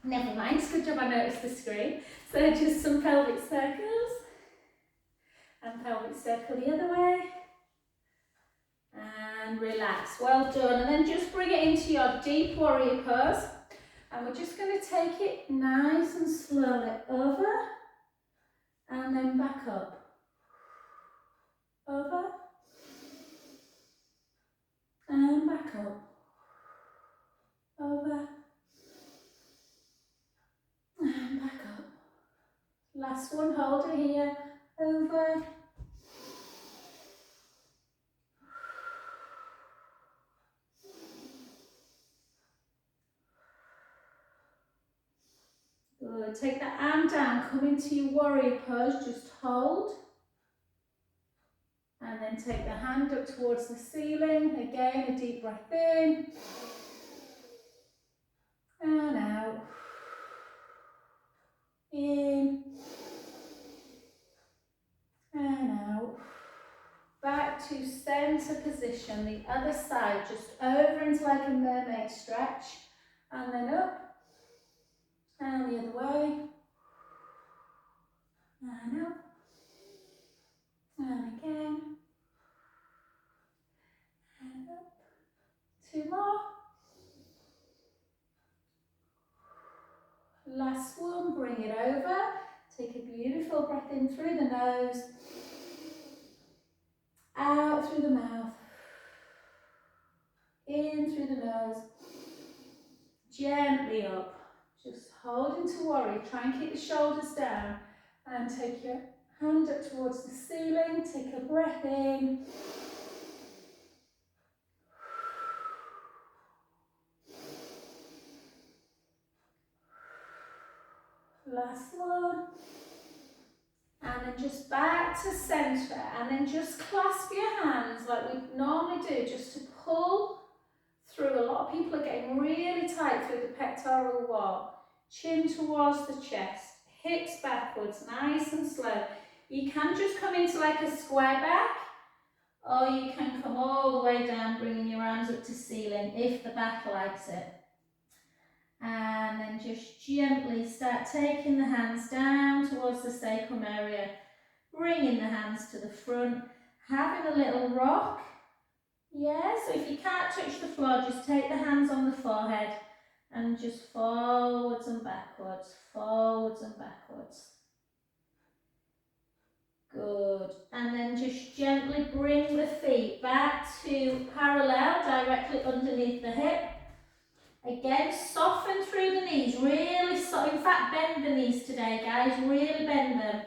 Never mind, it's a good job I noticed the screen. So just some pelvic circles. And pelvic circle the other way. And relax, well done. And then just bring it into your deep warrior pose. And we're just going to take it nice and slowly over. And then back up. Over. And back up. Over. And back up. Last one, hold it here. Over. Good. Take that arm down, come into your warrior pose, just hold. And then take the hand up towards the ceiling. Again, a deep breath in. And out. In. And out. Back to center position. The other side, just over into like a mermaid stretch. And then up. And the other way. And up. And again. And up. 2 more. Last one, bring it over. Take a beautiful breath in through the nose. Out through the mouth. In through the nose. Gently up. Just hold into warrior. Try and keep the shoulders down. And take your hand up towards the ceiling. Take a breath in. Last one. And then just back to centre. And then just clasp your hands like we normally do, just to pull through. A lot of people are getting really tight through the pectoral wall. Chin towards the chest. Hips backwards, nice and slow. You can just come into like a square back, or you can come all the way down, bringing your arms up to ceiling if the back likes it. And then just gently start taking the hands down towards the sacrum area, bringing the hands to the front, having a little rock. Yeah, so if you can't touch the floor, just take the hands on the forehead and just forwards and backwards, forwards and backwards. Good. And then just gently bring the feet back to parallel, directly underneath the hip. Again, soften through the knees, really in fact bend the knees today guys, really bend them.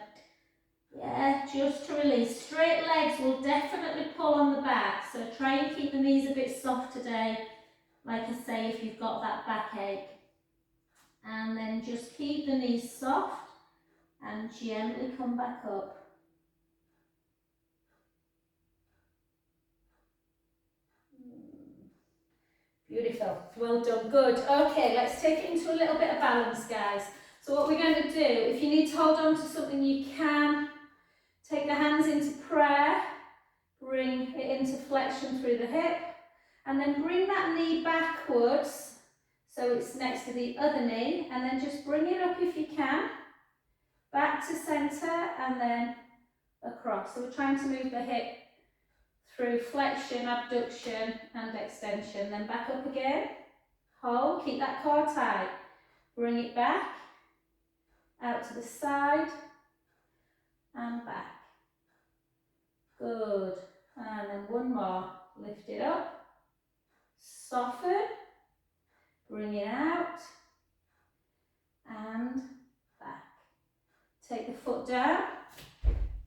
Yeah, just to release. Straight legs will definitely pull on the back, so try and keep the knees a bit soft today, like I say, if you've got that backache. And then just keep the knees soft and gently come back up. Beautiful, well done, good. Okay, let's take it into a little bit of balance, guys. So what we're going to do, if you need to hold on to something, you can. Take the hands into prayer, bring it into flexion through the hip, and then bring that knee backwards, so it's next to the other knee, and then just bring it up if you can, back to centre, and then across. So we're trying to move the hip through flexion, abduction and extension, then back up again, hold, keep that core tight, bring it back, out to the side and back. Good, and then one more, lift it up, soften, bring it out and back. Take the foot down.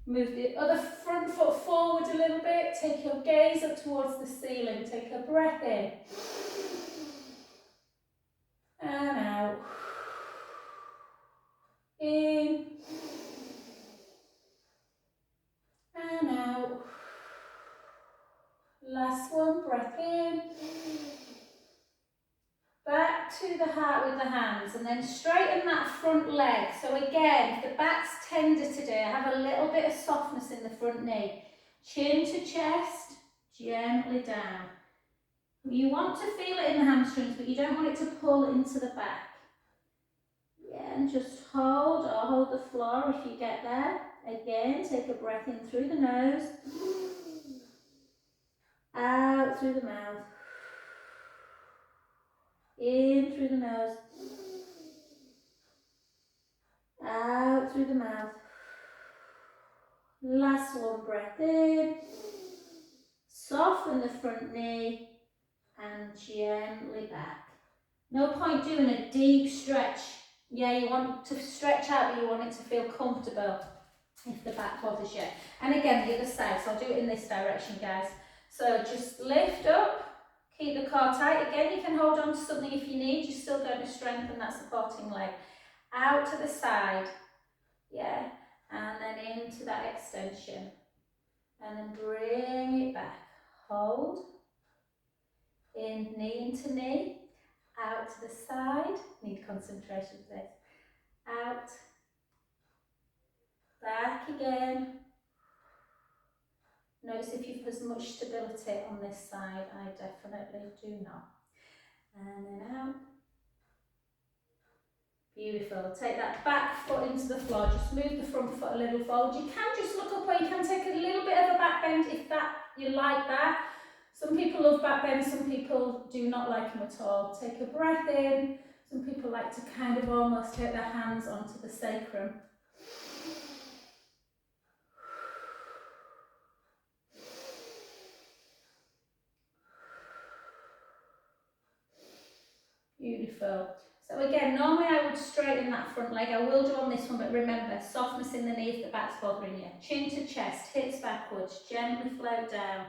Move the other front foot forward a little bit. Take your gaze up towards the ceiling. Take a breath in. And out. In. And out. Last one, breath in. Back to the heart with the hands, and then straighten that front leg. So again, if the back's tender today, I have a little bit of softness in the front knee. Chin to chest, gently down. You want to feel it in the hamstrings, but you don't want it to pull into the back. Again, just hold or hold the floor if you get there. Again, take a breath in through the nose, out through the mouth, in through the nose, out through the mouth. Last one, breath in, soften the front knee and gently back. No point doing a deep stretch. Yeah, you want to stretch out, but you want it to feel comfortable if the back bothers you. And again, the other side, so I'll do it in this direction, guys. So just lift up, keep the core tight. Again, you can hold on to something if you need. You're still going to strengthen that supporting leg. Out to the side, yeah, and then into that extension. And then bring it back. Hold, in, knee into knee, out to the side. Need concentration for this. Out, back again. Notice if you've as much stability on this side. I definitely do not. And then out. Beautiful. Take that back foot into the floor. Just move the front foot a little forward. You can just look up, or you can take a little bit of a back bend if that you like that. Some people love back bends, some people do not like them at all. Take a breath in. Some people like to kind of almost take their hands onto the sacrum. Beautiful. So again, normally I would straighten that front leg. I will do on this one, but remember, softness in the knee if the back's bothering you. Chin to chest, hips backwards, gently float down.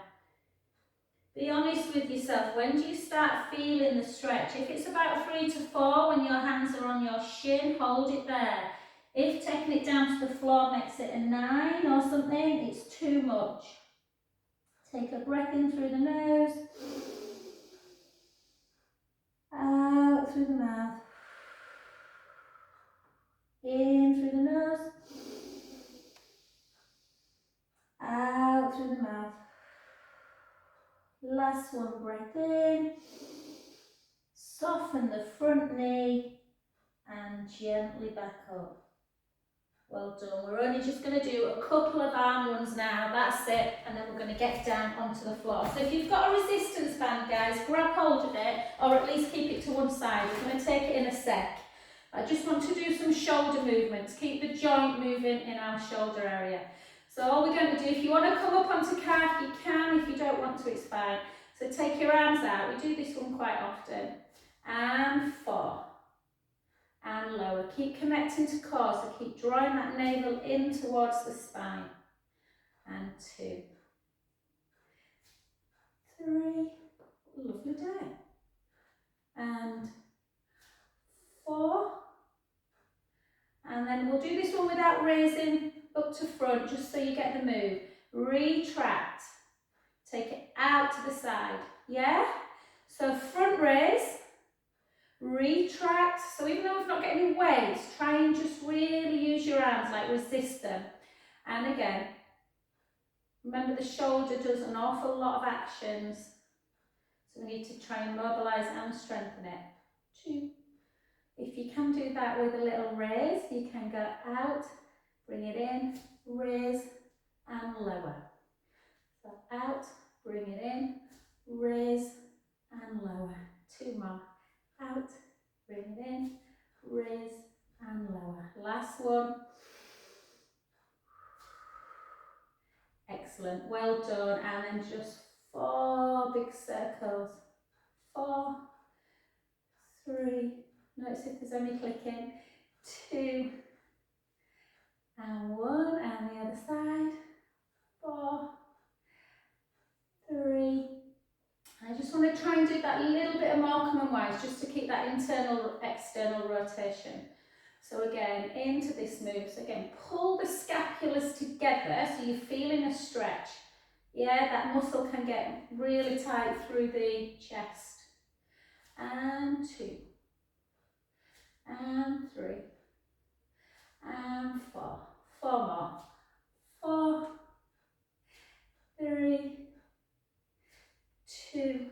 Be honest with yourself. When do you start feeling the stretch? If it's about 3 to 4, when your hands are on your shin, hold it there. If taking it down to the floor makes it a 9 or something, it's too much. Take a breath in through the nose, out through the mouth, in through the nose, out through the mouth. Last one, breath in, soften the front knee and gently back up. Well done. We're only just going to do a couple of arm runs now, that's it, and then we're going to get down onto the floor. So if you've got a resistance band, guys, grab hold of it, or at least keep it to one side. We're going to take it in a sec. I just want to do some shoulder movements, keep the joint moving in our shoulder area. So all we're going to do, if you want to come up onto calf, you can. If you don't want to, it's fine. So take your arms out. We do this one quite often. And 4. And lower. Keep connecting to core, so keep drawing that navel in towards the spine. And 2. 3. Lovely day. And 4. And then we'll do this one without raising up to front, just so you get the move. Retract. Take it out to the side. Yeah? So front raise. Retract. So even though we've not got any weights, try and just really use your arms, like resist them. And again, remember the shoulder does an awful lot of actions. So we need to try and mobilise and strengthen it. 2. If you can do that with a little raise, you can go out, bring it in, raise and lower. So out, bring it in, raise and lower. 2 more. Out, bring it in, raise and lower. Last one. Excellent, well done. And then just 4 big circles. 4, 3, notice if there's any clicking. 2, and 1, and the other side. 4, 3. I just want to try and do that a little bit of Markham and Wise, just to keep that internal, external rotation. So again, into this move. So again, pull the scapulars together so you're feeling a stretch. Yeah, that muscle can get really tight through the chest. And 2. And 3. And 4. 4 more. 4, 3, 2,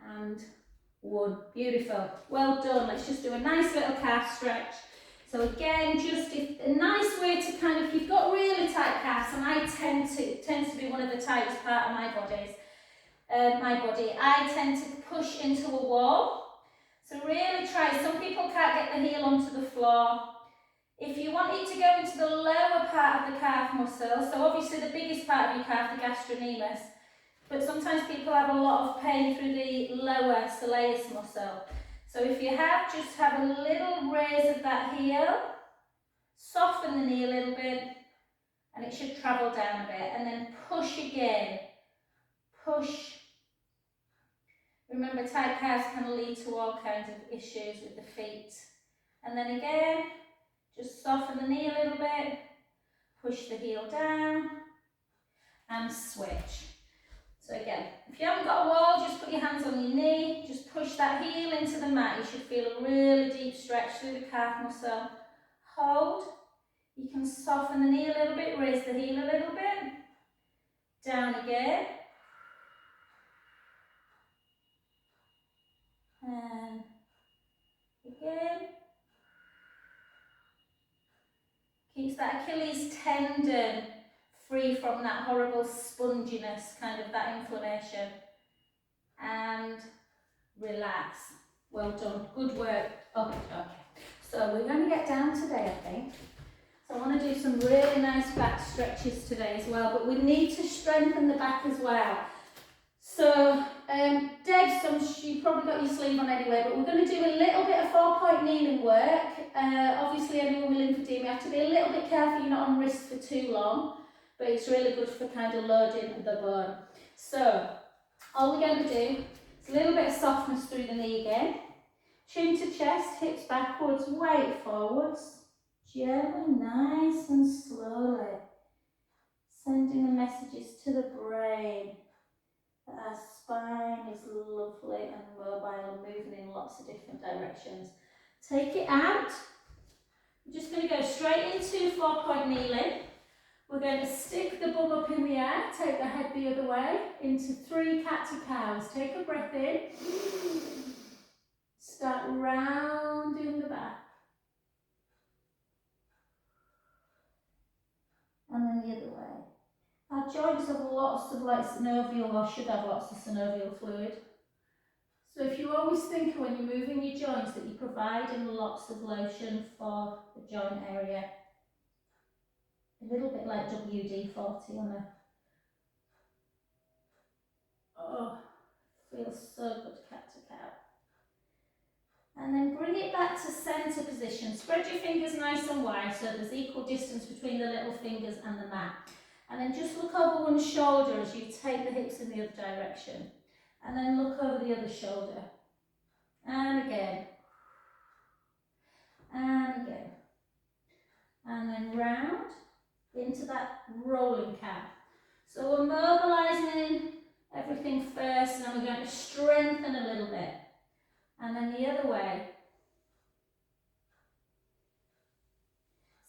and 1. Beautiful. Well done. Let's just do a nice little calf stretch. So again, just a nice way to kind of, if you've got really tight calves, and I tends to be one of the tightest part of my body, I tend to push into a wall. So really try, some people can't get the heel onto the floor. If you want it to go into the lower part of the calf muscle, so obviously the biggest part of your calf, the gastrocnemius, but sometimes people have a lot of pain through the lower soleus muscle. So if you just have a little raise of that heel, soften the knee a little bit, and it should travel down a bit, and then push again. Push. Remember, tight calves can lead to all kinds of issues with the feet. And then again, just soften the knee a little bit, push the heel down, and switch. So again, if you haven't got a wall, just put your hands on your knee, just push that heel into the mat. You should feel a really deep stretch through the calf muscle. Hold. You can soften the knee a little bit, raise the heel a little bit. Down again. And again. Keeps that Achilles tendon free from that horrible sponginess, kind of that inflammation. And relax. Well done. Good work. Okay. So we're going to get down today, I think. So I want to do some really nice back stretches today as well, but we need to strengthen the back as well. So, Deb, you probably got your sleeve on anyway, but we're going to do a little bit of 4-point kneeling work. Obviously, anyone with lymphedema, you have to be a little bit careful you're not on wrist for too long, but it's really good for kind of loading the bone. So, all we're going to do is a little bit of softness through the knee again. Chin to chest, hips backwards, weight forwards. Gently, nice and slowly. Sending the messages to the brain that our spine is lovely and mobile and moving in lots of different directions. Take it out. We're just going to go straight into 4-point kneeling. We're going to stick the bum up in the air, take the head the other way, into 3 cat-to-cows. Take a breath in. Start rounding the back. And then the other way. Our joints have lots of synovial, or should have lots of synovial fluid. So if you always think when you're moving your joints that you're providing lots of lotion for the joint area. A little bit like WD-40 on a... Oh, feels so good, cat to cow. And then bring it back to centre position. Spread your fingers nice and wide so there's equal distance between the little fingers and the mat. And then just look over one shoulder as you take the hips in the other direction. And then look over the other shoulder. And again. And again. And then round into that rolling cat. So we're mobilising everything first, and then we're going to strengthen a little bit. And then the other way.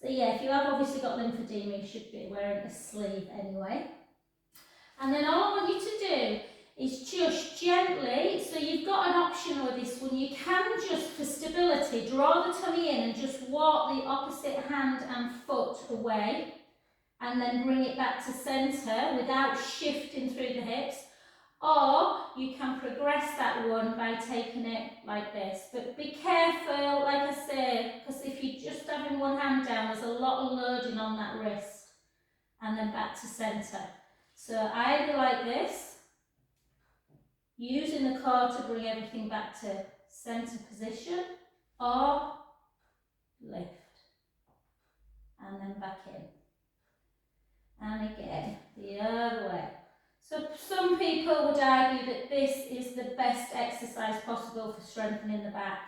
So yeah, if you have obviously got lymphedema, you should be wearing a sleeve anyway. And then all I want you to do is just gently, so you've got an option with this one, you can just for stability draw the tummy in and just walk the opposite hand and foot away and then bring it back to centre without shifting through the hips. Or you can progress that one by taking it like this. But be careful, like I say, because if you're just having one hand down, there's a lot of loading on that wrist. And then back to centre. So either like this, using the core to bring everything back to centre position, or lift. And then back in. And again, the other way. So some people would argue that this is the best exercise possible for strengthening the back.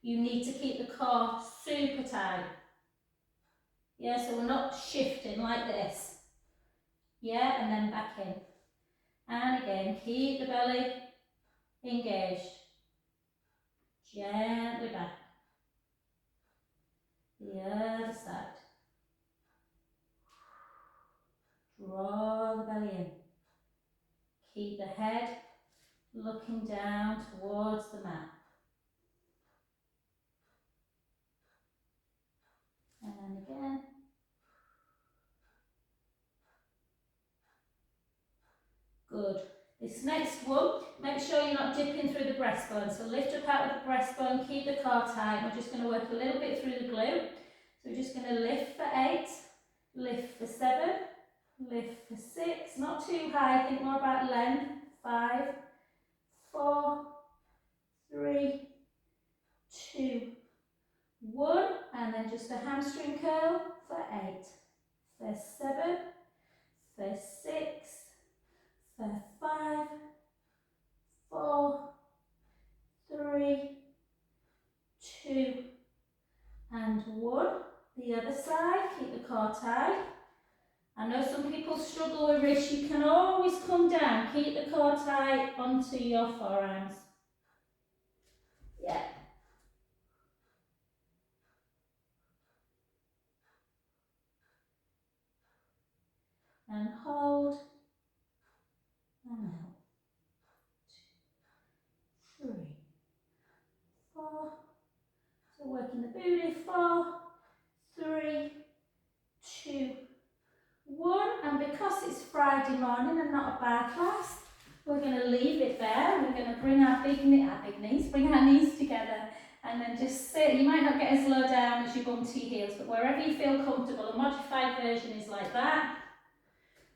You need to keep the core super tight. Yeah, so we're not shifting like this. Yeah, and then back in. And again, keep the belly engaged. Gently back. The other side. Draw the belly in. Keep the head looking down towards the mat. And then again. Good. This next one, make sure you're not dipping through the breastbone. So lift up out of the breastbone, keep the core tight. We're just going to work a little bit through the glute. So we're just going to lift for 8, lift for 7, lift for 6. Not too high, think more about length. 5, 4, 3, 2, 1. And then just a hamstring curl for 8, for 7, for 6, for 5, 4, 3, 2, and 1. The other side, keep the core tight. I know some people struggle with wrists. You can always come down. Keep the core tight onto your forearms. Yeah. And hold. And out. 2, 3, 4. So working the booty. 4, 3, 2, 1. And because it's Friday morning and not a bar class, we're going to leave it there. We're going to bring our big knees, bring our knees together, and then just sit. You might not get as low down as your bum to your heels, but wherever you feel comfortable, a modified version is like that.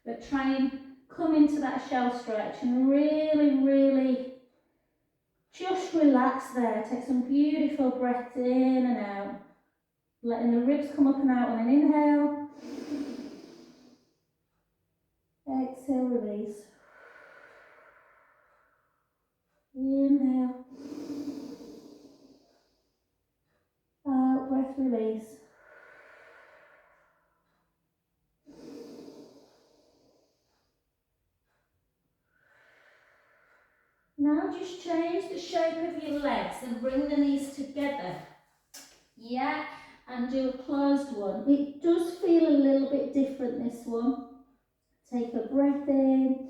But try and come into that shell stretch and really, really just relax there. Take some beautiful breaths in and out. Letting the ribs come up and out, and then inhale. Exhale, release. Inhale. Out, breath, release. Now just change the shape of your legs and bring the knees together. Yeah, and do a closed one. It does feel a little bit different, this one. Take a breath in.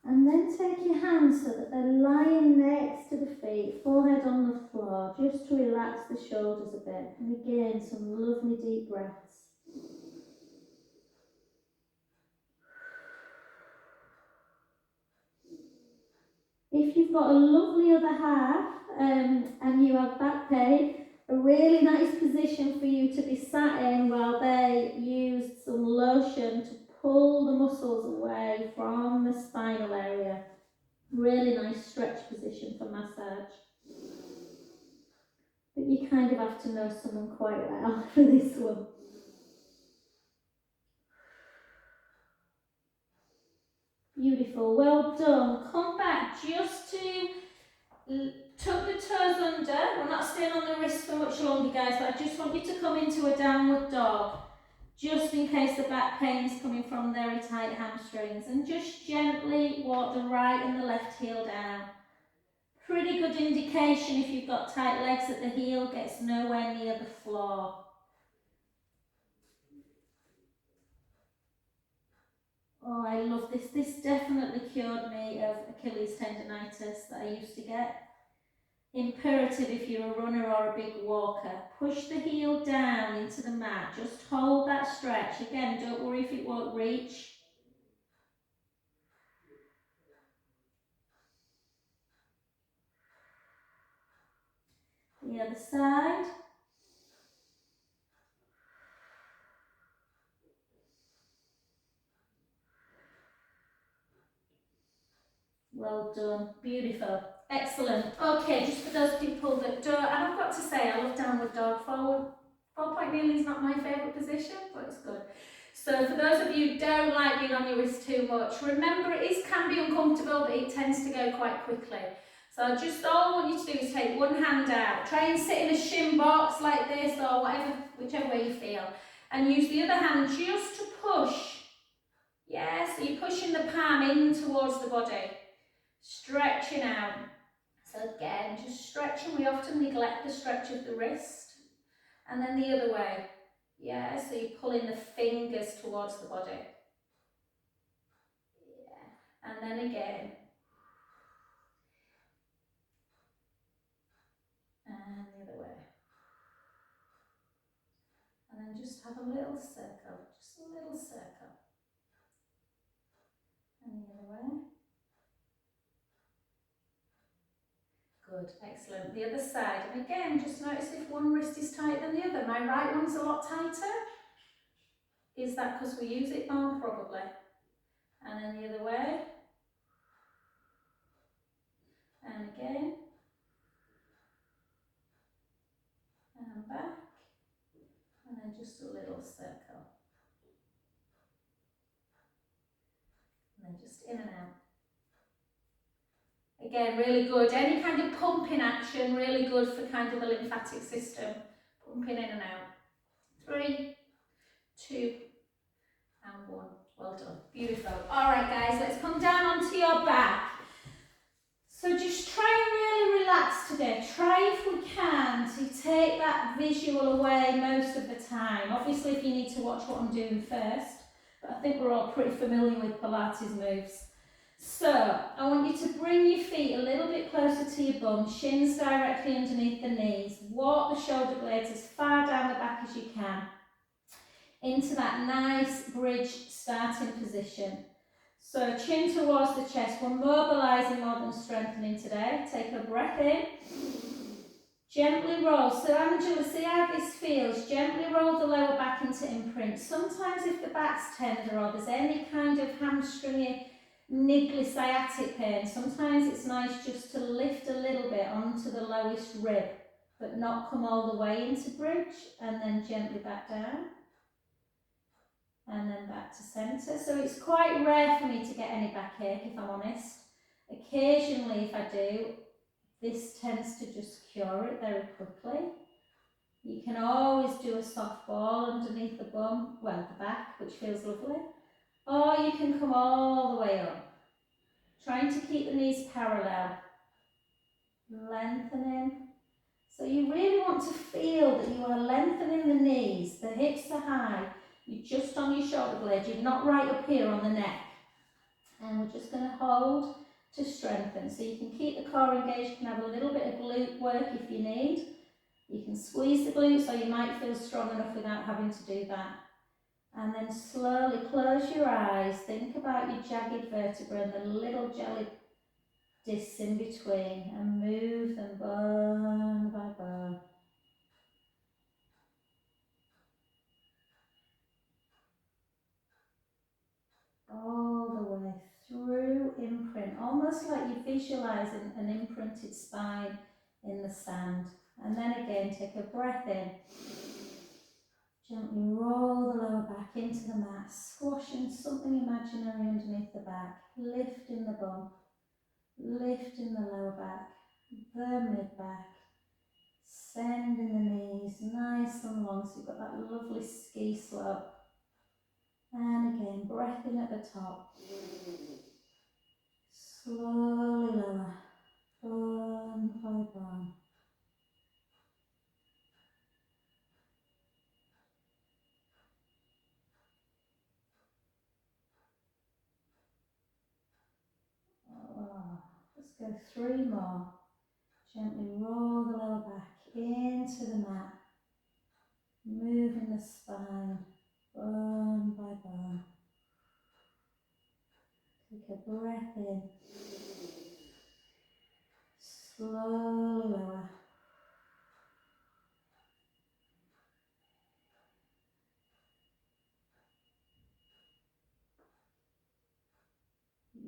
And then take your hands so that they're lying next to the feet, forehead on the floor, just to relax the shoulders a bit. And again, some lovely deep breaths. If you've got a lovely other half and you have back pain, a really nice position for you to be sat in while they use some lotion to pull the muscles away from the spinal area. Really nice stretch position for massage. But you kind of have to know someone quite well for this one. Beautiful, well done. Come back just to tuck the toes under. We're not staying on the wrist for much longer, guys, but I just want you to come into a downward dog, just in case the back pain is coming from very tight hamstrings. And just gently walk the right and the left heel down. Pretty good indication if you've got tight legs that the heel gets nowhere near the floor. Oh, I love this. This definitely cured me of Achilles tendonitis that I used to get. Imperative if you're a runner or a big walker. Push the heel down into the mat. Just hold that stretch. Again, don't worry if it won't reach. The other side. Well done. Beautiful. Excellent. Okay, just for those people that don't, and I've got to say, I love downward dog. Four-point kneeling is not my favourite position, but it's good. So for those of you who don't like being on your wrist too much, remember can be uncomfortable, but it tends to go quite quickly. So just all I want you to do is take one hand out. Try and sit in a shin box like this or whichever way you feel. And use the other hand just to push. Yeah, so you're pushing the palm in towards the body, stretching out. So again, just stretching. We often neglect the stretch of the wrist. And then the other way. Yeah, so you're pulling the fingers towards the body. Yeah, and then again. And the other way. And then just have a little circle, just a little circle. And the other way. Good, excellent. The other side. And again, just notice if one wrist is tighter than the other. My right one's a lot tighter. Is that because we use it more? Probably. And then the other way. And again. And back. And then just a little circle. And then just in and out. Again, really good. Any kind of pumping action, really good for kind of the lymphatic system. Pumping in and out. 3, 2, and 1. Well done. Beautiful. All right, guys, let's come down onto your back. So just try and really relax today. Try if we can to take that visual away most of the time. Obviously, if you need to watch what I'm doing first, but I think we're all pretty familiar with Pilates moves. So, I want you to bring your feet a little bit closer to your bum, shins directly underneath the knees. Walk the shoulder blades as far down the back as you can into that nice bridge starting position. So, chin towards the chest. We're mobilising more than strengthening today. Take a breath in. Gently roll. So, Angela, see how this feels. Gently roll the lower back into imprint. Sometimes if the back's tender or there's any kind of hamstringy, niggly sciatic pain, sometimes it's nice just to lift a little bit onto the lowest rib, but not come all the way into bridge, and then gently back down, and then back to centre. So it's quite rare for me to get any backache, if I'm honest. Occasionally, if I do, this tends to just cure it very quickly. You can always do a soft ball underneath the bum, well, the back, which feels lovely. Or you can come all the way up. Trying to keep the knees parallel. Lengthening. So you really want to feel that you are lengthening the knees. The hips are high. You're just on your shoulder blade. You're not right up here on the neck. And we're just going to hold to strengthen. So you can keep the core engaged. You can have a little bit of glute work if you need. You can squeeze the glutes, or you might feel strong enough without having to do that. And then slowly close your eyes. Think about your jagged vertebrae and the little jelly discs in between, and move them bone by bone. All the way through imprint, almost like you're visualising an imprinted spine in the sand. And then again, take a breath in. Gently roll the lower back into the mat, squashing something imaginary underneath the back, lifting the bum, lifting the lower back, the mid back, sending the knees nice and long so you've got that lovely ski slope. And again, breath in at the top. Slowly lower, bone by bone. Oh, let's go 3 more. Gently roll the lower back into the mat. Moving the spine, bone by bone. Take a breath in. Slowly lower.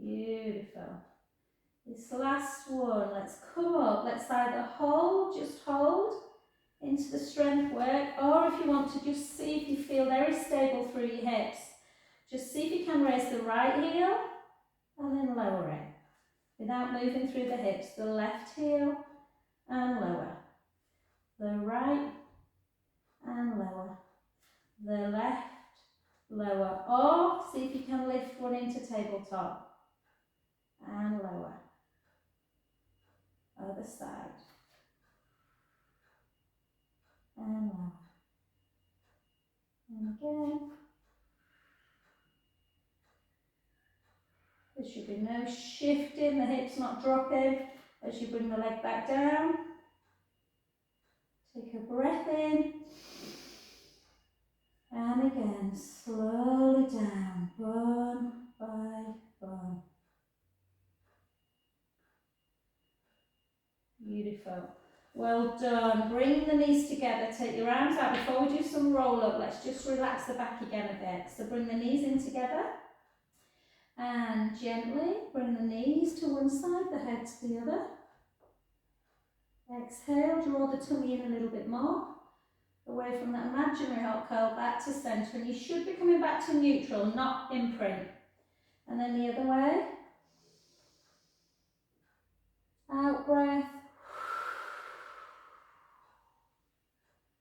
Beautiful. This last one, let's come up. Let's either hold, just hold into the strength work, or if you want to just see if you feel very stable through your hips, just see if you can raise the right heel and then lower it without moving through the hips. The left heel and lower. The right and lower. The left, lower. Or see if you can lift front into tabletop. And lower. Other side. And lower. And again. There should be no shifting, the hips not dropping as you bring the leg back down. Take a breath in. And again, slowly down, bone by bone. Beautiful. Well done. Bring the knees together. Take your arms out. Before we do some roll up, let's just relax the back again a bit. So bring the knees in together. And gently bring the knees to one side, the head to the other. Exhale, draw the tummy in a little bit more. Away from that imaginary hot curl, back to centre. And you should be coming back to neutral, not imprint. And then the other way. Out breath.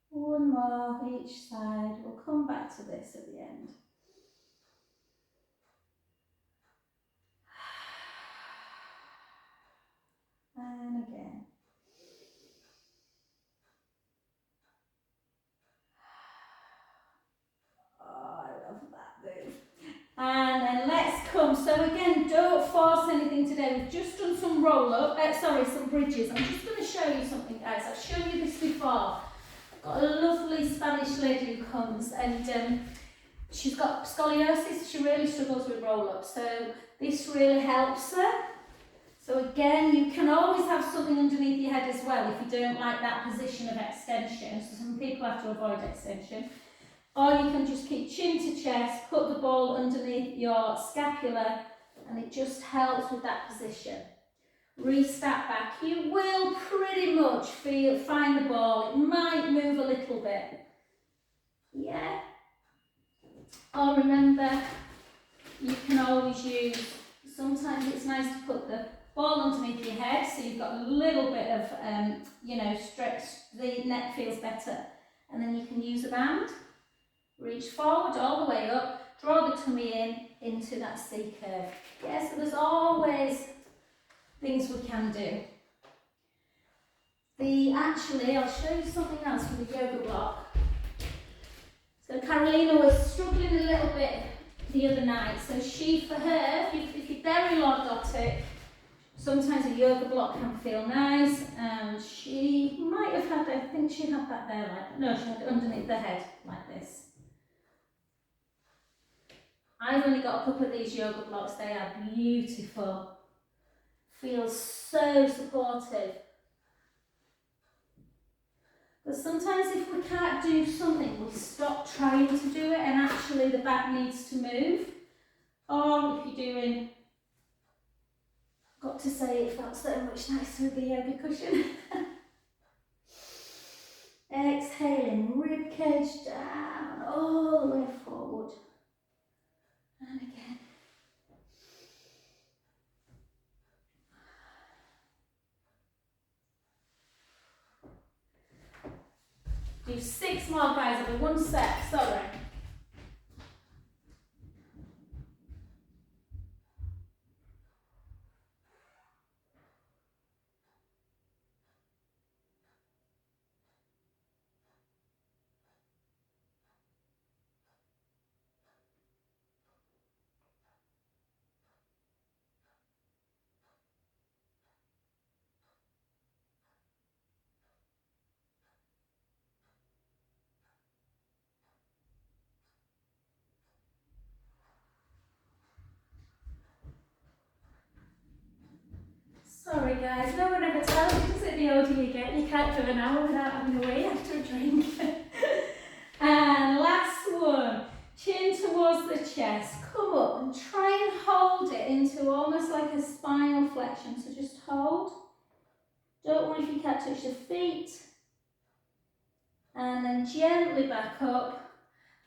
One more each side. We'll come back to this at the end. And again. Oh, I love that move. And then let's come. So again, don't force anything today. We've just done some roll up, some bridges. I'm just going to show you something, guys. I've shown you this before. I've got a lovely Spanish lady who comes and she's got scoliosis. She really struggles with roll up. So this really helps her. So again, you can always have something underneath your head as well if you don't like that position of extension. So some people have to avoid extension. Or you can just keep chin to chest, put the ball underneath your scapula, and it just helps with that position. Restep back. You will pretty much find the ball. It might move a little bit. Yeah. Or remember, you can always use, sometimes it's nice to put the ball underneath your head so you've got a little bit of, stretch, the neck feels better. And then you can use a band. Reach forward all the way up, draw the tummy into that C curve. Yeah, so there's always things we can do. I'll show you something else with the yoga block. So Carolina was struggling a little bit the other night. So for her, if you're very lordotic, sometimes a yoga block can feel nice. And she might have had, I think she had that there she had it underneath the head like this. I've only got a couple of these yoga blocks. They are beautiful. Feels so supportive. But sometimes if we can't do something, we stop trying to do it and actually the back needs to move. Or if you're doing, got to say it felt so much nicer with the yoga cushion. Exhaling, rib cage down, all the way forward. And again. Do 6 more, guys, over 1 set, sorry. Sorry guys, no one ever tells you, does it, the older you get, you can't do an hour without having a wee after a drink. And last one, chin towards the chest, come up and try and hold it into almost like a spinal flexion, so just hold. Don't worry if you can't touch your feet. And then gently back up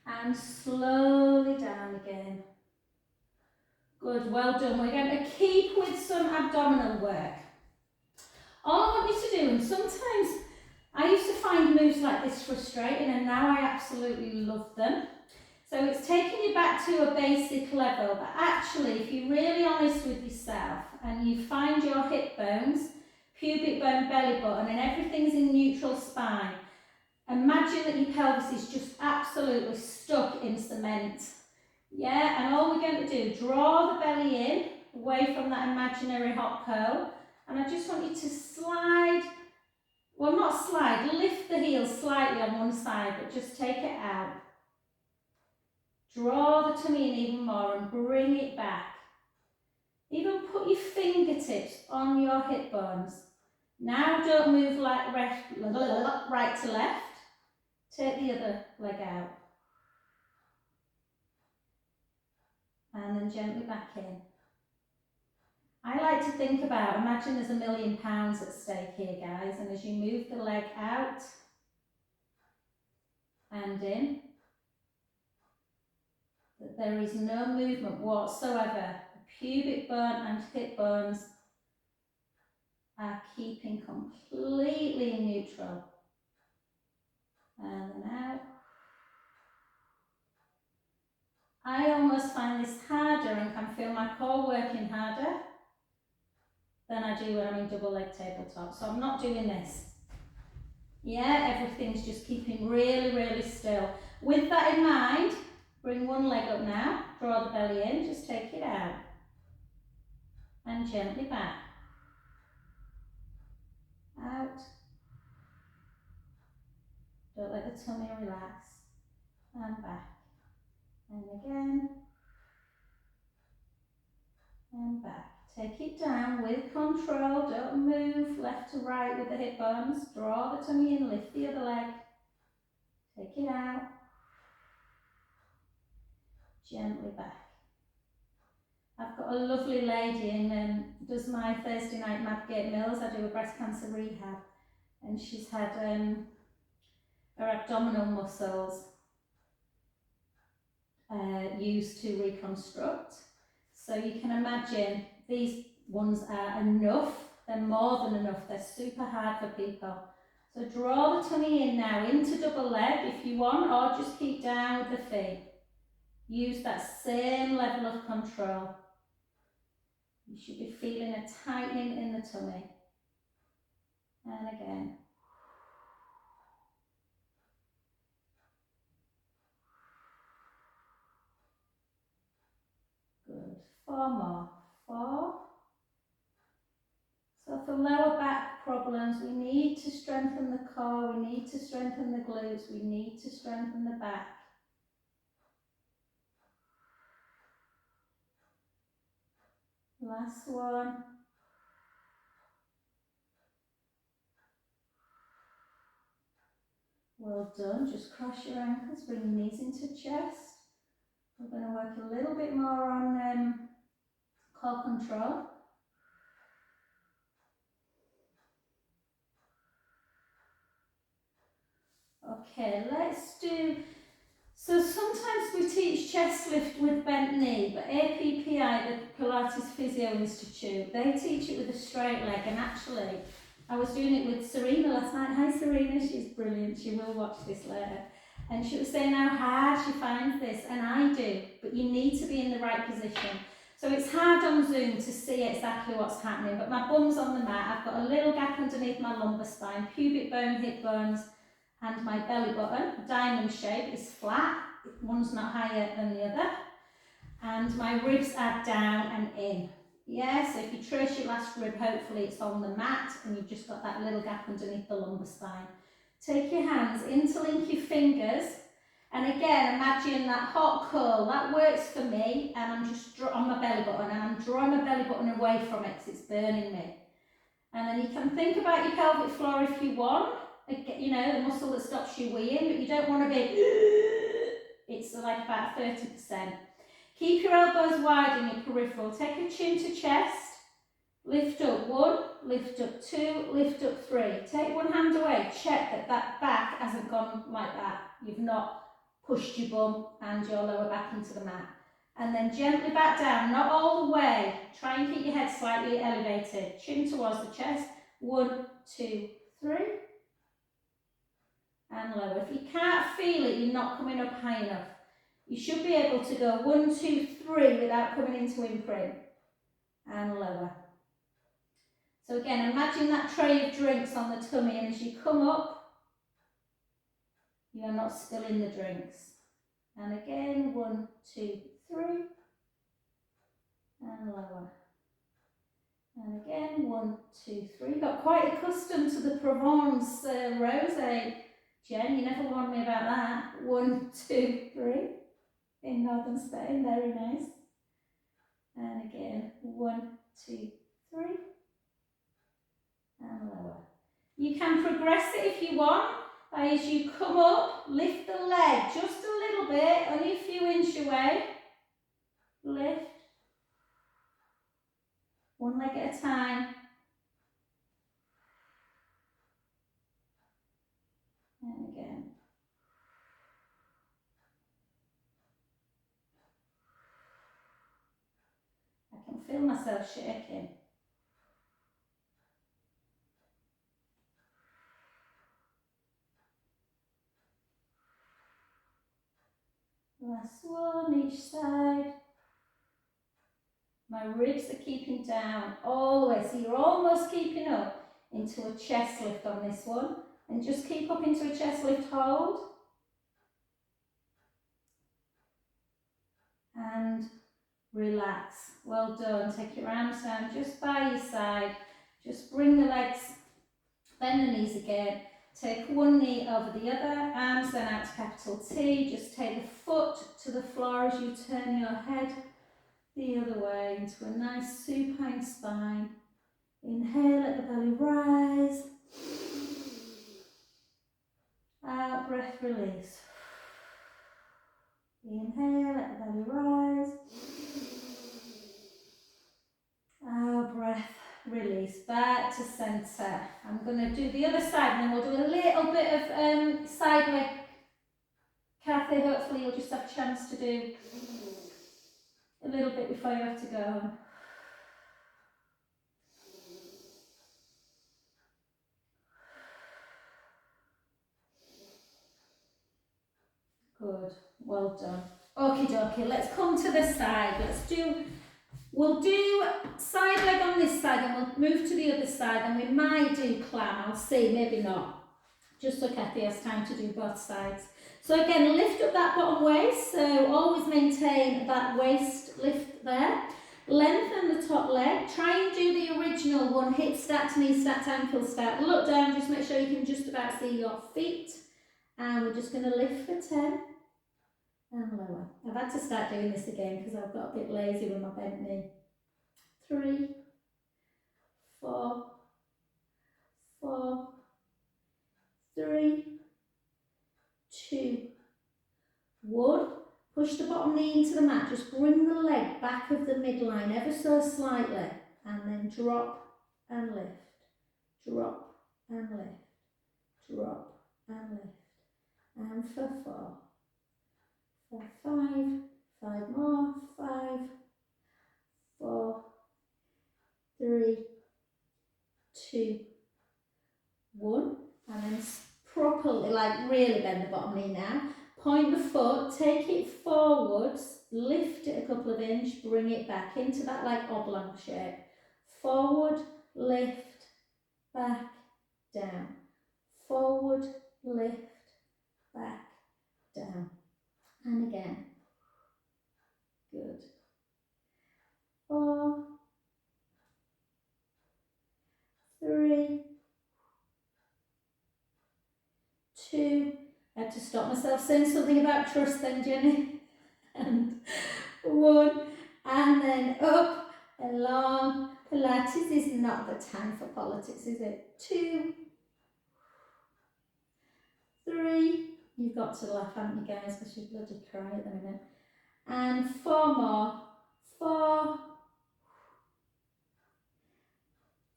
and slowly down again. Good, well done. We're going to keep with some abdominal work. All I want you to do, and sometimes I used to find moves like this frustrating and now I absolutely love them. So it's taking you back to a basic level, but actually if you're really honest with yourself and you find your hip bones, pubic bone, belly button and everything's in neutral spine, imagine that your pelvis is just absolutely stuck in cement. Yeah, and all we're going to do, draw the belly in, away from that imaginary hot pole, and I just want you to slide, well not slide, lift the heels slightly on one side, but just take it out. Draw the tummy in even more and bring it back. Even put your fingertips on your hip bones. Now don't move like right to left. Take the other leg out. And then gently back in. I like to think about, imagine there's £1 million at stake here, guys, and as you move the leg out and in, that there is no movement whatsoever. The pubic bone and hip bones are keeping completely neutral. And then out. I almost find this harder and can feel my core working harder than I do when I'm in double leg tabletop. So I'm not doing this. Yeah, everything's just keeping really, really still. With that in mind, bring one leg up now, draw the belly in, just take it out. And gently back. Out. Don't let the tummy relax. And back. And again. And back. Take it down with control. Don't move left to right with the hip bones. Draw the tummy in, lift the other leg. Take it out. Gently back. I've got a lovely lady in does my Thursday night Madgate Mills. I do a breast cancer rehab, and she's had her abdominal muscles used to reconstruct. So you can imagine these ones are enough. They're more than enough. They're super hard for people. So draw the tummy in now into double leg if you want, or just keep down with the feet. Use that same level of control. You should be feeling a tightening in the tummy. And again. Good. 4 more. 4. So for lower back problems, we need to strengthen the core, we need to strengthen the glutes, we need to strengthen the back. Last one. Well done. Just cross your ankles, bring your knees into chest. We're going to work a little bit more on core control. Okay, let's do, so sometimes we teach chest lift with bent knee, but APPI, the Pilates Physio Institute, they teach it with a straight leg, and actually I was doing it with Serena last night. Hi Serena, she's brilliant, she will watch this later. And she was saying how hard she finds this, and I do, but you need to be in the right position. So it's hard on Zoom to see exactly what's happening, but my bum's on the mat, I've got a little gap underneath my lumbar spine, pubic bone, hip bones, and my belly button, diamond shape, is flat, one's not higher than the other, and my ribs are down and in. Yeah, so if you trace your last rib, hopefully it's on the mat and you've just got that little gap underneath the lumbar spine. Take your hands, interlink your fingers, and again imagine that hot curl, that works for me, and I'm just on my belly button, and I'm drawing my belly button away from it because it's burning me. And then you can think about your pelvic floor if you want, you know, the muscle that stops you weeing, but you don't want to be, it's like about 30%. Keep your elbows wide in your peripheral, take a chin to chest, lift up 1, lift up 2, lift up 3. Take one hand away, check that that back hasn't gone like that. You've not pushed your bum and your lower back into the mat. And then gently back down, not all the way. Try and keep your head slightly elevated. Chin towards the chest. 1, 2, 3. And lower. If you can't feel it, you're not coming up high enough. You should be able to go 1, 2, 3 without coming into imprint. And lower. So again, imagine that tray of drinks on the tummy, and as you come up, you are not spilling the drinks. And again, 1, 2, 3. And lower. And again, 1, 2, 3. Got quite accustomed to the Provence rosé. Jen, you never warned me about that. 1, 2, 3. In northern Spain, very nice. And again, 1, 2, 3. And lower. You can progress it if you want. As you come up, lift the leg just a little bit, only a few inches away. Lift. One leg at a time. And again. I can feel myself shaking. Last one, each side. My ribs are keeping down all the way, so you're almost keeping up into a chest lift on this one. And just keep up into a chest lift hold. And relax. Well done. Take your arms down just by your side. Just bring the legs, bend the knees again. Take one knee over the other, arms then out to capital T. Just take the foot to the floor as you turn your head the other way into a nice supine spine. Inhale, let the belly rise. Out, breath, release. Inhale, let the belly rise. Out, breath, release. Back to centre. I'm going to do the other side and then we'll do a little bit of side leg. Kathy, hopefully you'll just have a chance to do a little bit before you have to go home. Good, well done. Okie dokie, let's come to the side. We'll do side leg on this side and we'll move to the other side and we might do clam, I'll see, maybe not. Just so Kathy has time to do both sides. So again, lift up that bottom waist, so always maintain that waist lift there. Lengthen the top leg, try and do the original one, hip stacked, knee stacked, ankle stacked. Look down, just make sure you can just about see your feet. And we're just going to lift for 10 and lower. I've had to start doing this again because I've got a bit lazy with my bent knee. 3, 4, 4, 3, 2, 1. Push the bottom knee into the mat. Just bring the leg back of the midline ever so slightly. And then drop and lift. Drop and lift. Drop and lift. And for 4. For 5. 5 more. 5, 4, 3, 2, 1. And then properly, like really bend the bottom knee now. Point the foot, take it forwards, lift it a couple of inches, bring it back into that like oblong shape. Forward, lift, back, down. Forward, lift, back, down. And again. Good. 4, 3, 2. I had to stop myself saying something about trust then, Jenny. And 1. And then up, along. Pilates is not the time for politics, is it? 2, 3. You've got to laugh, haven't you guys, because you bloody cry at the minute. And 4 more. 4,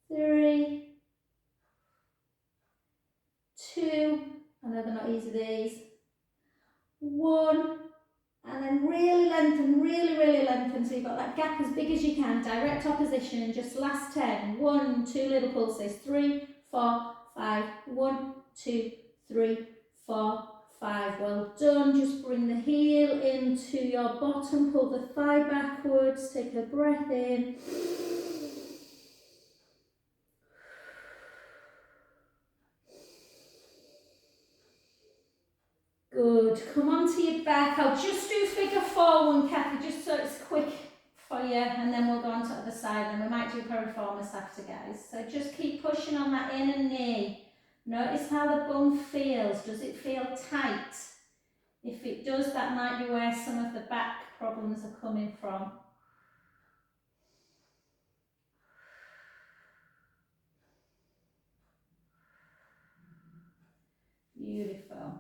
3, 2. I know they're not easy, these. 1. And then really lengthen, really lengthen. So you've got that gap as big as you can. Direct opposition and just last 10. 1, 2 little pulses. 3, 4, 5. 1, 2, 3, 4, 5. Well done. Just bring the heel into bottom, pull the thigh backwards, take a breath in. Good, come onto your back. I'll just do figure 4-1, Kathy, just so it's quick for you, and then we'll go on to the other side, and we might do piriformis after, guys. So just keep pushing on that inner knee. Notice how the bum feels. Does it feel tight? If it does, that might be where some of the back problems are coming from. Beautiful.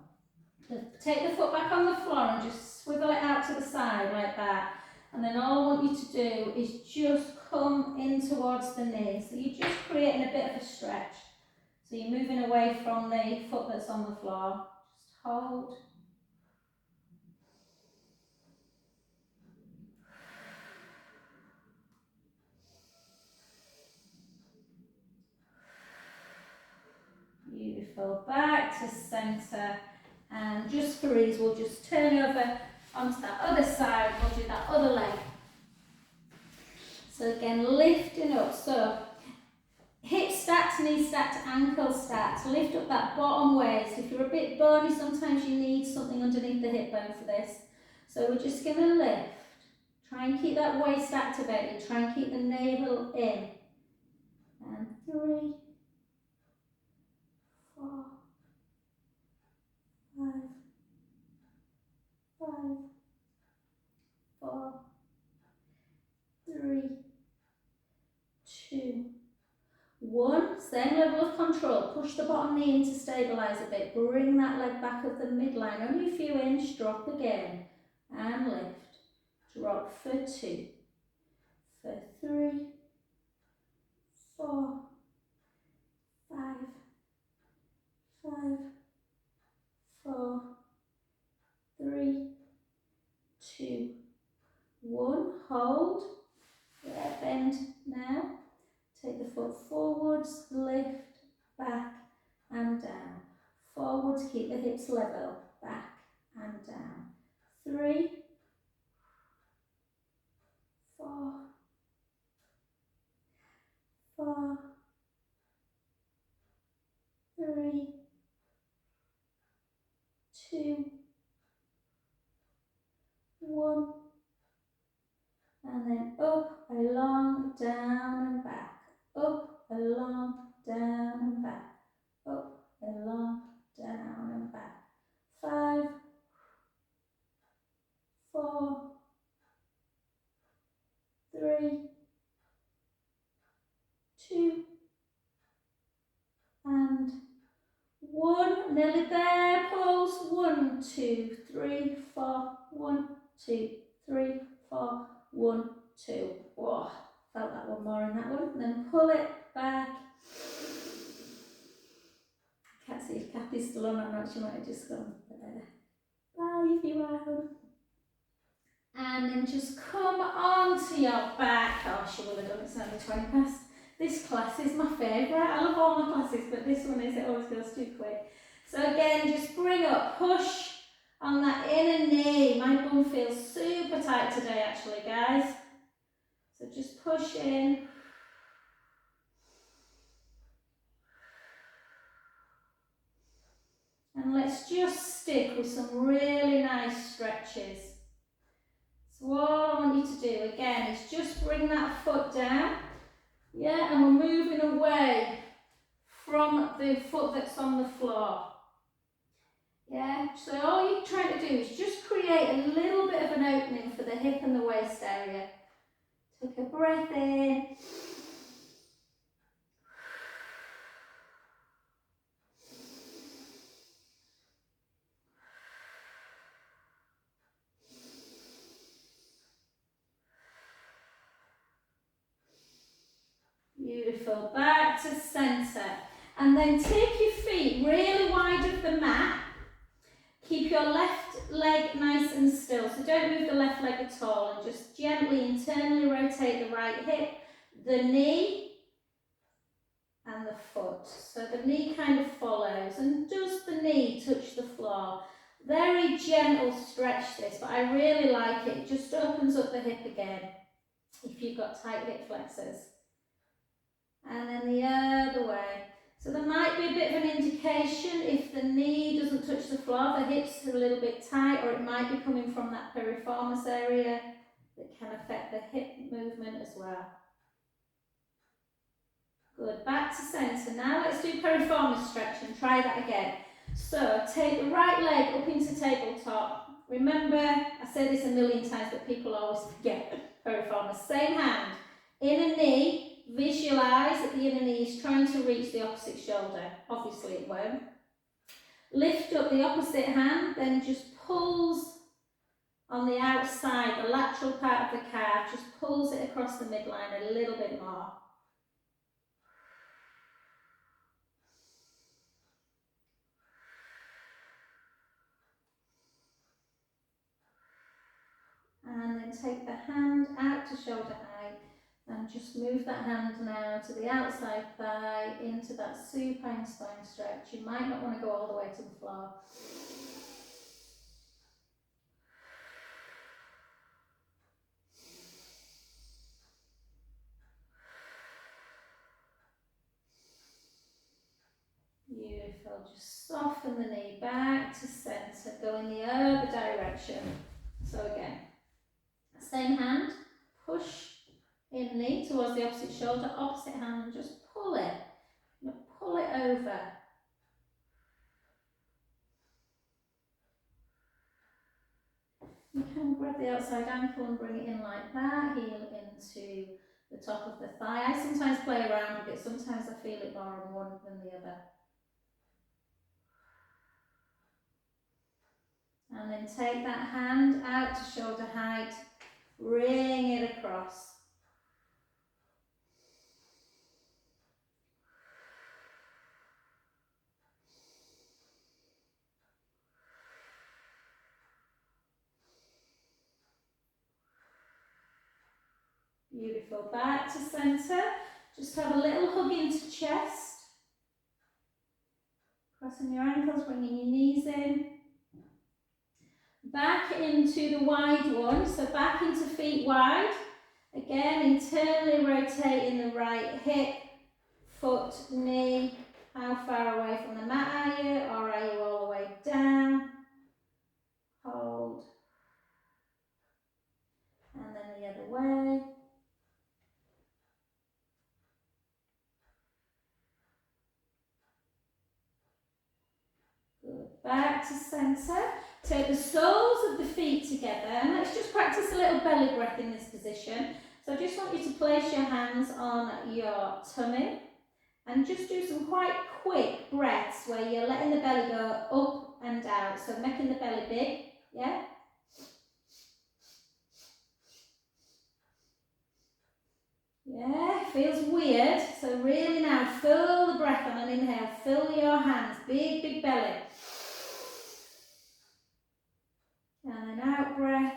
Take the foot back on the floor and just swivel it out to the side like that. And then all I want you to do is just come in towards the knee. So you're just creating a bit of a stretch. So you're moving away from the foot that's on the floor. Just hold. Beautiful. Back to centre. And just for ease, we'll just turn over onto that other side. We'll do that other leg. So again, lifting up. So hip stacked, knee stacked, ankle stacked. Lift up that bottom waist. If you're a bit bony, sometimes you need something underneath the hip bone for this. So we're just going to lift. Try and keep that waist activated. Try and keep the navel in. And 3, 4, 5, 5, 4, 3, 2, 1. Same level of control. Push the bottom knee in to stabilise a bit. Bring that leg back of the midline. Only a few inch. Drop again. And lift. Drop for 2. For 3, 4, 5, 5, 4, 3, 2, 1. Hold. Yeah, bend now. Take the foot forwards, lift, back and down. Forwards, keep the hips level, back and down. 3, 4, 4, 3, 2, 1. And then up, along, down and back. Up, along, down and back. Up, along, down and back. 5, 4, 3, 2, and 1. Nearly there. Pulse. 1, 2, 3, 4. 1, 2, 3, 4. 1, 2. Oh, felt that one more in that one. And then pull it back. I can't see if Kathy's still on or not. She might have just gone there. Bye if you are. And then just come onto your back. Oh, she will have done it. It's only 20 past. This class is my favourite. I love all my classes, but this one is, it always goes too quick. So again, just bring up, push on that inner knee. My bum feels super tight today actually, guys. So just push in. And let's just stick with some really nice stretches. So all I want you to do again is just bring that foot down. Yeah, and we're moving away from the foot that's on the floor. Yeah, so all you're trying to do is just create a little bit of an opening for the hip and the waist area. Take a breath in. Beautiful, back to centre. And then take your feet really wide of the mat. Keep your left leg nice and still, so don't move the left leg at all, and just gently internally rotate the right hip, the knee and the foot. So the knee kind of follows, and does the knee touch the floor? Very gentle stretch this, but I really like it. It just opens up the hip again if you've got tight hip flexors. And then the other way. So there might be a bit of an indication if the knee doesn't touch the floor, the hips are a little bit tight, or it might be coming from that piriformis area that can affect the hip movement as well. Good, back to centre. Now let's do piriformis stretch and try that again. So take the right leg up into tabletop. Remember, I say this a million times, but people always forget piriformis. Same hand, inner knee. Visualise that the inner knee is trying to reach the opposite shoulder. Obviously it won't. Lift up the opposite hand, then just pulls on the outside, the lateral part of the calf, just pulls it across the midline a little bit more. And then take the hand out to shoulder height and just move that hand now to the outside thigh into that supine spine stretch. You might not want to go all the way to the floor. Beautiful, just soften the knee back to centre, go in the other direction. So again, same hand, push in knee towards the opposite shoulder, opposite hand, and just pull it. Pull it over. You can grab the outside ankle and bring it in like that, heel into the top of the thigh. I sometimes play around with it, sometimes I feel it more on one than the other. And then take that hand out to shoulder height, bring it across. Beautiful, back to centre. Just have a little hug into chest. Crossing your ankles, bringing your knees in. Back into the wide one, so back into feet wide. Again, internally rotating the right hip, foot, knee. How far away from the mat are you? Or are you all the way down? Hold. And then the other way. Good. Back to centre. Take the soles of the feet together and let's just practice a little belly breath in this position. So I just want you to place your hands on your tummy and just do some quite quick breaths where you're letting the belly go up and out. So making the belly big, yeah? Yeah, feels weird. So really now fill the breath on an inhale. Fill your hands, big, big belly. And then out breath,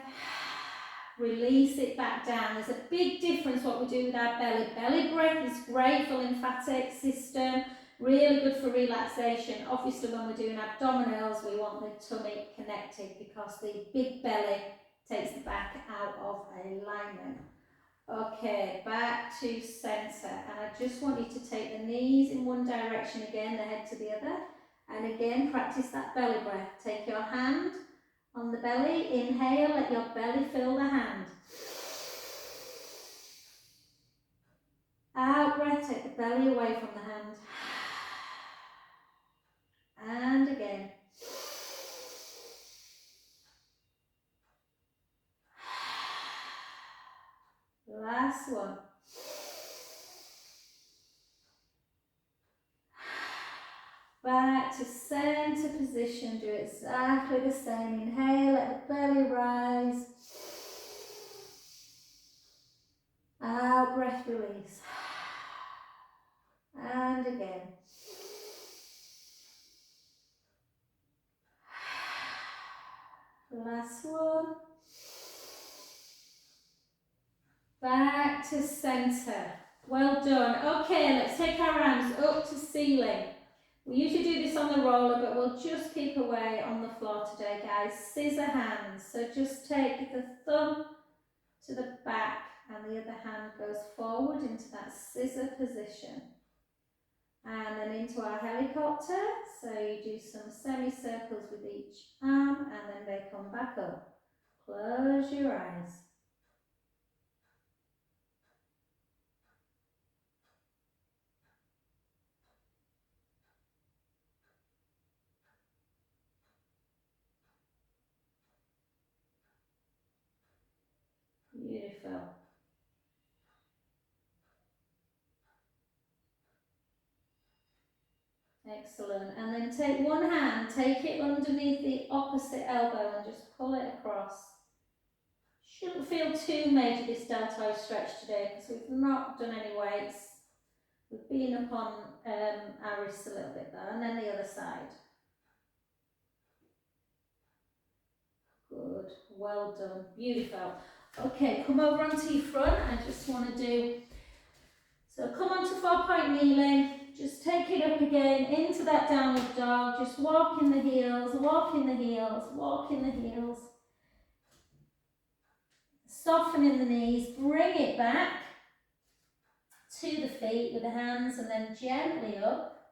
release it back down. There's a big difference what we do with our belly. Belly breath is great for lymphatic system, really good for relaxation. Obviously when we're doing abdominals, we want the tummy connected because the big belly takes the back out of alignment. Okay, back to centre. And I just want you to take the knees in one direction again, the head to the other. And again, practice that belly breath. Take your hand on the belly, inhale, let your belly fill the hand. Out breath, take the belly away from the hand. And again. Last one. Back to centre position, do exactly the same. Inhale, let the belly rise. Out breath, release. And again. Last one. Back to centre. Well done. Okay, let's take our arms up to ceiling. We usually do this on the roller, but we'll just keep away on the floor today, guys. Scissor hands. So just take the thumb to the back and the other hand goes forward into that scissor position. And then into our helicopter. So you do some semicircles with each arm and then they come back up. Close your eyes. Beautiful. Excellent. And then take one hand, take it underneath the opposite elbow and just pull it across. Shouldn't feel too major this deltoid stretch today because we've not done any weights. We've been up on our wrists a little bit there, and then the other side. Good, well done, beautiful. Okay, come over onto your front. I just want to do, so come onto 4-point kneeling, just take it up again into that downward dog, just walk in the heels, walk in the heels, walk in the heels. Soften in the knees, bring it back to the feet with the hands and then gently up.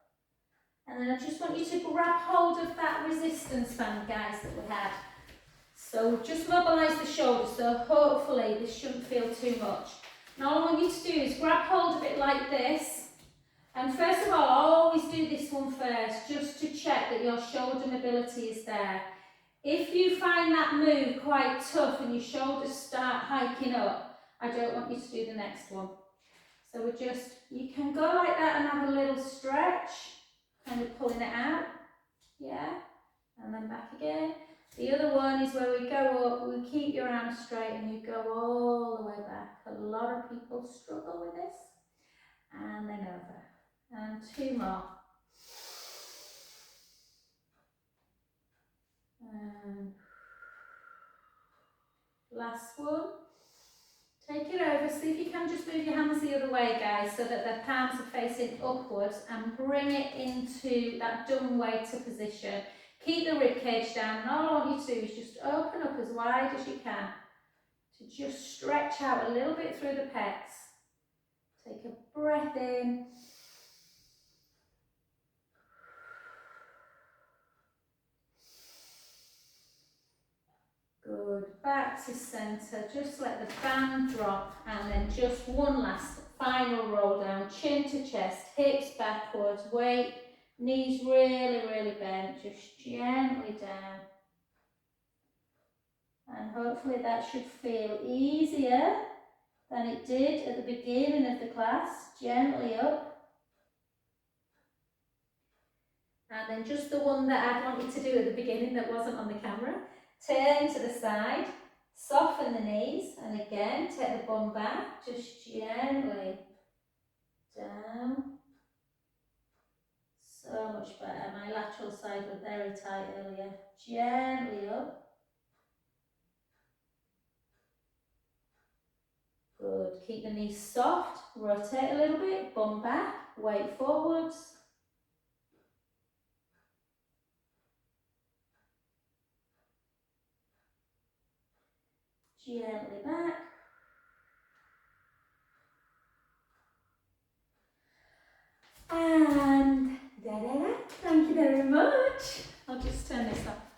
And then I just want you to grab hold of that resistance band, guys, that we had. So just mobilise the shoulders, so hopefully this shouldn't feel too much. Now all I want you to do is grab hold of it like this. And first of all, I always do this one first, just to check that your shoulder mobility is there. If you find that move quite tough and your shoulders start hiking up, I don't want you to do the next one. So we're just, you can go like that and have a little stretch, kind of pulling it out, yeah, and then back again. The other one is where we go up, we keep your arms straight and you go all the way back. A lot of people struggle with this. And then over. And 2 more. And last one. Take it over, see if you can just move your hands the other way, guys, so that the palms are facing upwards and bring it into that dumb waiter position. Keep the rib cage down, and all I want you to do is just open up as wide as you can to just stretch out a little bit through the pecs. Take a breath in. Good, back to centre, just let the band drop and then just one last final roll down, chin to chest, hips backwards, weight, knees really bent, just gently down. And hopefully that should feel easier than it did at the beginning of the class, gently up. And then just the one that I wanted to do at the beginning that wasn't on the camera. Turn to the side, soften the knees, and again, take the bum back, just gently down. So much better. My lateral side was very tight earlier. Gently up. Good. Keep the knees soft, rotate a little bit, bum back, weight forwards. Gently back. And da-da-da. Thank you very much. I'll just turn this off.